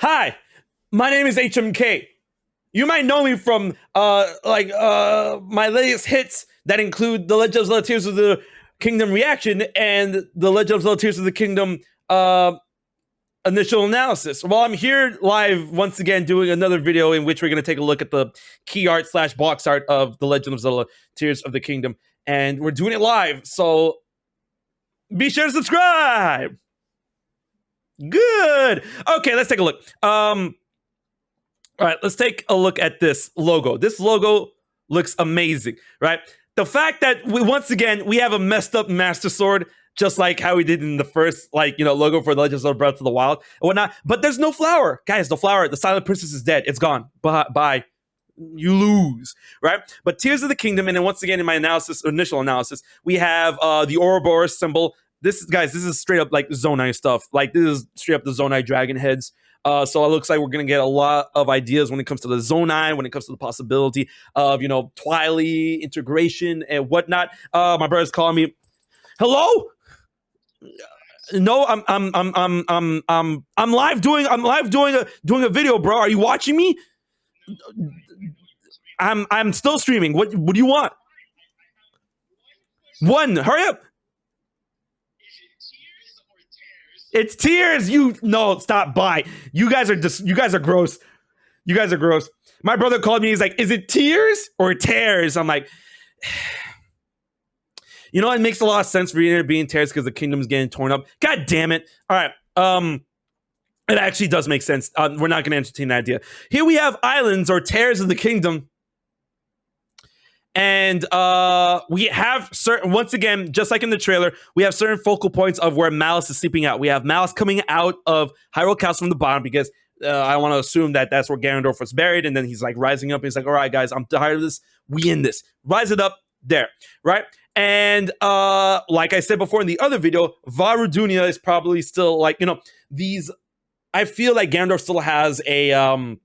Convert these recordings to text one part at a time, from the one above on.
Hi, my name is HMK. You might know me from my latest hits that include the Legend of Zelda Tears of the Kingdom reaction and the Legend of Zelda Tears of the Kingdom initial analysis. Well, I'm here live once again doing another video in which we're going to take a look at the key art / box art of the Legend of Zelda Tears of the Kingdom, and we're doing it live, so be sure to subscribe. Good. Okay, let's take a look. All right, let's take a look at this logo. This logo looks amazing, right? The fact that once again we have a messed up Master Sword, just like how we did in the first, logo for the Legend of Zelda Breath of the Wild and whatnot. But there's no flower, guys. The flower, the Silent Princess is dead. It's gone. Bye. You lose, right? But Tears of the Kingdom, and then once again in my initial analysis, we have the Ouroboros symbol. This is straight up like Zonai stuff. Like, this is straight up the Zonai dragon heads. So it looks like we're going to get a lot of ideas when it comes to the Zonai, when it comes to the possibility of, Twilight integration and whatnot. My brother's calling me. Hello? No, I'm live doing a video, bro. Are you watching me? I'm still streaming. What do you want? Hurry up. It's tears. Stop. Bye. You guys are gross. You guys are gross. My brother called me. He's like, "Is it tears or tears?" I'm like, it makes a lot of sense for you being tears because the kingdom's getting torn up. God damn it. All right. It actually does make sense. We're not going to entertain that idea. Here we have islands or tears of the kingdom. And we have certain, once again, just like in the trailer, we have certain focal points of where Malice is sleeping out. We have Malice coming out of Hyrule Castle from the bottom because I want to assume that that's where Ganondorf was buried. And then he's like rising up. And he's like, all right, guys, I'm tired of this. We in this. Rise it up there, right? And like I said before in the other video, Vah Rudania is probably still these. I feel like Ganondorf still has a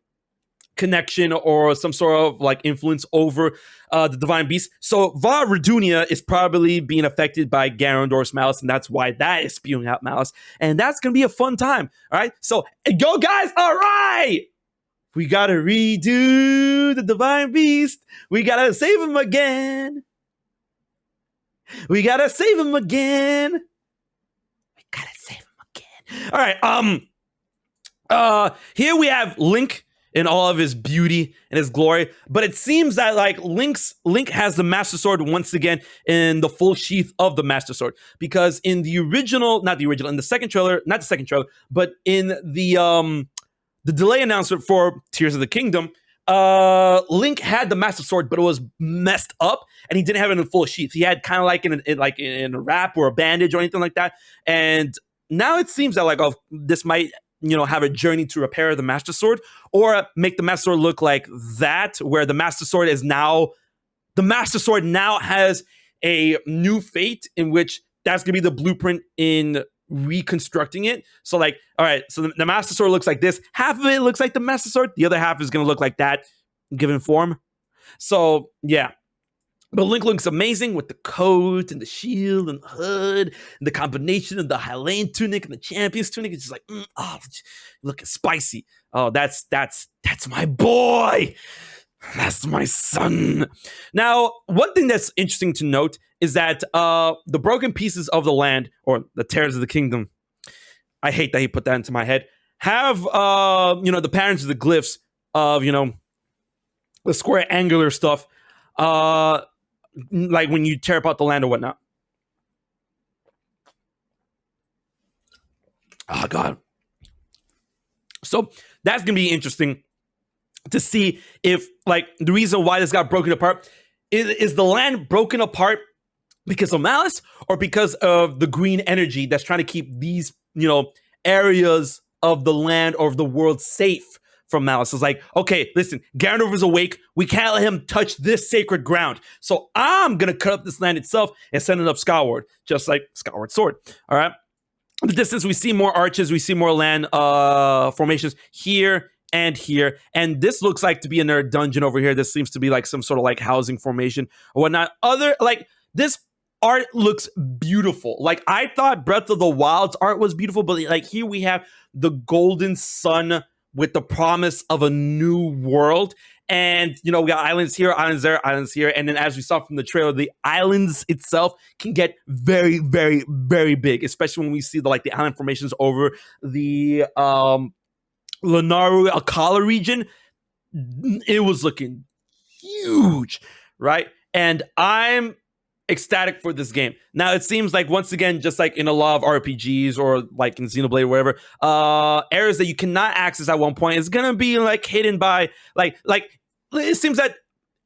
connection or some sort of influence over the Divine Beast. So Vah Rudania is probably being affected by Ganondorf's malice, and that's why that is spewing out malice. And that's going to be a fun time. All right. So go, guys. All right. We got to redo the Divine Beast. We got to save him again. We got to save him again. We got to save him again. All right. Here we have Link in all of his beauty and his glory, but it seems that Link has the Master Sword once again in the full sheath of the Master Sword, because in the in the second trailer, not the second trailer, but in the delay announcement for Tears of the Kingdom, Link had the Master Sword, but it was messed up, and he didn't have it in the full sheath. He had kind of in a wrap or a bandage or anything like that, and now it seems that this might have a journey to repair the Master Sword, or make the Master Sword look like that, where the Master Sword now has a new fate in which that's going to be the blueprint in reconstructing it. So all right, so the Master Sword looks like this. Half of it looks like the Master Sword. The other half is going to look like that given form. So yeah. But Link looks amazing with the coat and the shield and the hood and the combination of the Hylian tunic and the champion's tunic. It's just looking spicy. Oh, that's my boy. That's my son. Now, one thing that's interesting to note is that the broken pieces of the land, or the tears of the kingdom, I hate that he put that into my head, have the patterns of the glyphs of the square angular stuff. Like when you tear apart the land or whatnot. Oh, God. So that's going to be interesting to see if, the reason why this got broken apart is the land broken apart because of malice, or because of the green energy that's trying to keep these, areas of the land or of the world safe from malice. It's okay, listen, Ganondorf is awake. We can't let him touch this sacred ground. So I'm going to cut up this land itself and send it up skyward, just like Skyward Sword. All right. In the distance, we see more arches. We see more land formations here and here. And this looks like to be another dungeon over here. This seems to be some sort of housing formation or whatnot. This art looks beautiful. I thought Breath of the Wild's art was beautiful, but here we have the golden sun with the promise of a new world. And, you know, we got islands here, islands there, islands here. And then as we saw from the trailer, the islands itself can get very, very, very big, especially when we see the island formations over the Lanaru Akala region. It was looking huge, right? And I'm ecstatic for this game. Now, it seems like, once again, just like in a lot of RPGs or like in Xenoblade or whatever, areas that you cannot access at one point is gonna be hidden by like it seems that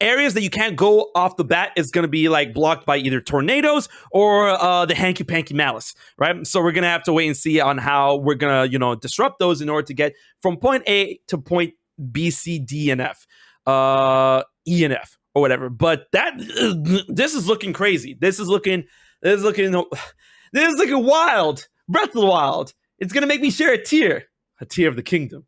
areas that you can't go off the bat is gonna be blocked by either tornadoes or the hanky panky malice, right? So we're gonna have to wait and see on how we're gonna disrupt those in order to get from point A to point B, C, D, and F, E and F, or whatever. But this is looking crazy. This is looking wild. Breath of the Wild. It's gonna make me share a tear of the kingdom.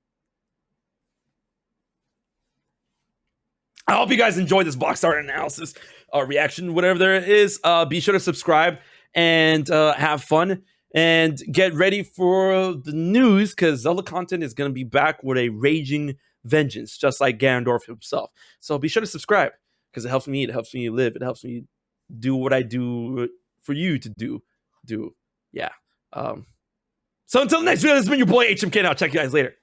I hope you guys enjoyed this box art analysis, reaction, whatever there is. Be sure to subscribe and have fun and get ready for the news, because Zelda content is gonna be back with a raging vengeance, just like Ganondorf himself. So be sure to subscribe, because it helps me eat, it helps me live, it helps me do what I do for you to do. Yeah. So until next video, this has been your boy HMK, and I'll check you guys later.